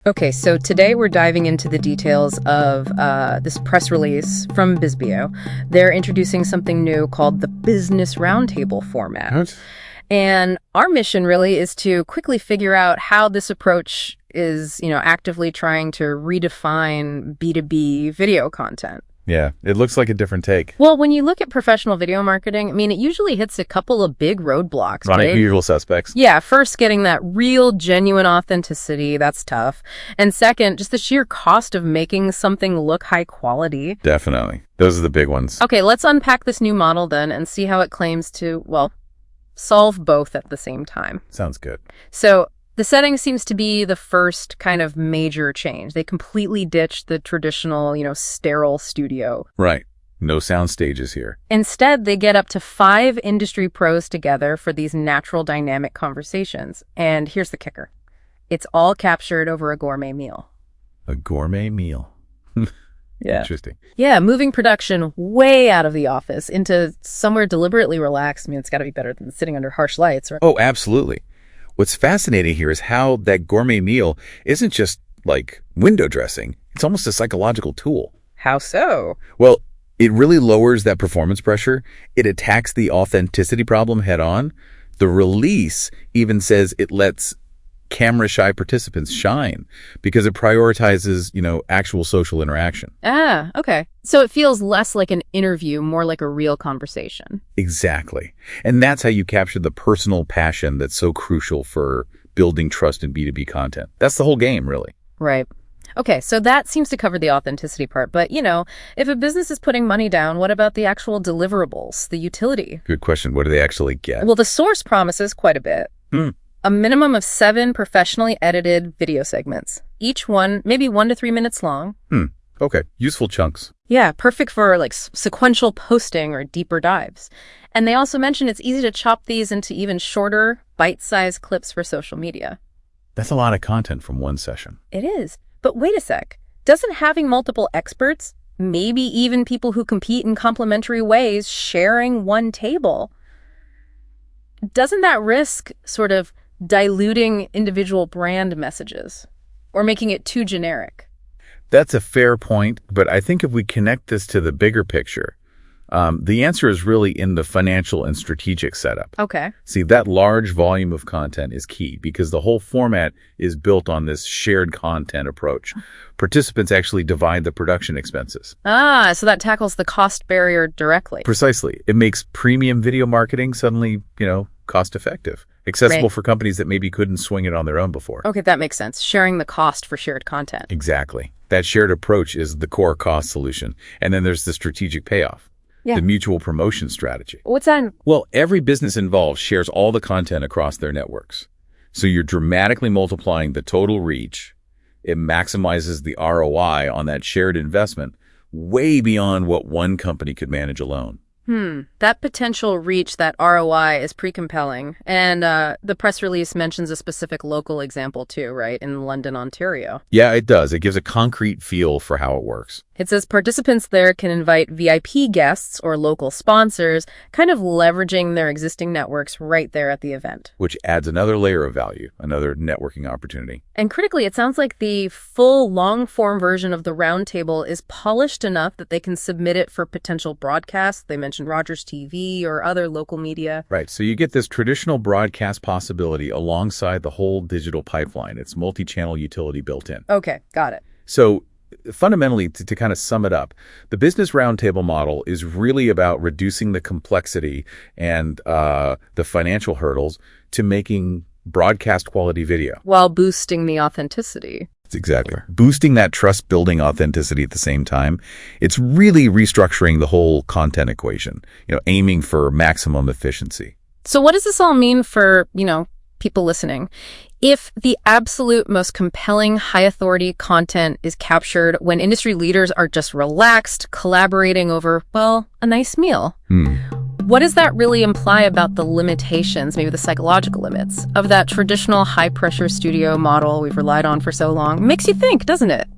Okay, so today we're diving into the details of this press release from Bizbio. They're introducing something new called the Business Roundtable format. What? And our mission really is to quickly figure out how this approach is, actively trying to redefine B2B video content. Yeah, it looks like a different take. Well, when you look at professional video marketing, it usually hits a couple of big roadblocks, Running right? usual suspects. Yeah, first, getting that real, genuine authenticity, that's tough. And second, just the sheer cost of making something look high quality. Definitely. Those are the big ones. Okay, let's unpack this new model then and see how it claims to, solve both at the same time. Sounds good. So the setting seems to be the first kind of major change. They completely ditched the traditional, sterile studio. Right. No sound stages here. Instead, they get up to 5 industry pros together for these natural dynamic conversations. And here's the kicker. It's all captured over a gourmet meal. A gourmet meal. Yeah. Interesting. Yeah, moving production way out of the office into somewhere deliberately relaxed. It's got to be better than sitting under harsh lights, right? Oh, absolutely. What's fascinating here is how that gourmet meal isn't just like window dressing. It's almost a psychological tool. How so? Well, it really lowers that performance pressure. It attacks the authenticity problem head on. The release even says it lets camera-shy participants shine because it prioritizes, actual social interaction. Ah, okay. So it feels less like an interview, more like a real conversation. Exactly. And that's how you capture the personal passion that's so crucial for building trust in B2B content. That's the whole game, really. Right. Okay, so that seems to cover the authenticity part. But, if a business is putting money down, what about the actual deliverables, the utility? Good question. What do they actually get? Well, the source promises quite a bit. A minimum of 7 professionally edited video segments, each one maybe 1 to 3 minutes long. Okay. Useful chunks. Yeah, perfect for sequential posting or deeper dives. And they also mention it's easy to chop these into even shorter, bite-sized clips for social media. That's a lot of content from one session. It is. But wait a sec. Doesn't having multiple experts, maybe even people who compete in complementary ways, sharing one table, doesn't that risk sort of diluting individual brand messages or making it too generic? That's a fair point, but I think if we connect this to the bigger picture, the answer is really in the financial and strategic setup. Okay. See, that large volume of content is key because the whole format is built on this shared content approach. Participants actually divide the production expenses. Ah, so that tackles the cost barrier directly. Precisely. It makes premium video marketing suddenly, cost effective. Accessible Right. for companies that maybe couldn't swing it on their own before. Okay, that makes sense. Sharing the cost for shared content. Exactly. That shared approach is the core cost solution. And then there's the strategic payoff, the mutual promotion strategy. What's that? Well, every business involved shares all the content across their networks. So you're dramatically multiplying the total reach. It maximizes the ROI on that shared investment way beyond what one company could manage alone. That potential reach, that ROI, is pretty compelling. And the press release mentions a specific local example too, right? In London, Ontario. Yeah, it does. It gives a concrete feel for how it works. It says participants there can invite VIP guests or local sponsors, kind of leveraging their existing networks right there at the event. Which adds another layer of value, another networking opportunity. And critically, it sounds like the full long-form version of the roundtable is polished enough that they can submit it for potential broadcasts. They mentioned Rogers TV or other local media. Right. So you get this traditional broadcast possibility alongside the whole digital pipeline. It's multi-channel utility built in. Okay, got it. So fundamentally, to kind of sum it up, the business roundtable model is really about reducing the complexity and the financial hurdles to making broadcast quality video. While boosting the authenticity. Exactly. Boosting that trust-building authenticity at the same time. It's really restructuring the whole content equation, aiming for maximum efficiency. So what does this all mean for, people listening? If the absolute most compelling high-authority content is captured when industry leaders are just relaxed, collaborating over, a nice meal, what does that really imply about the limitations, maybe the psychological limits, of that traditional high-pressure studio model we've relied on for so long? Makes you think, doesn't it?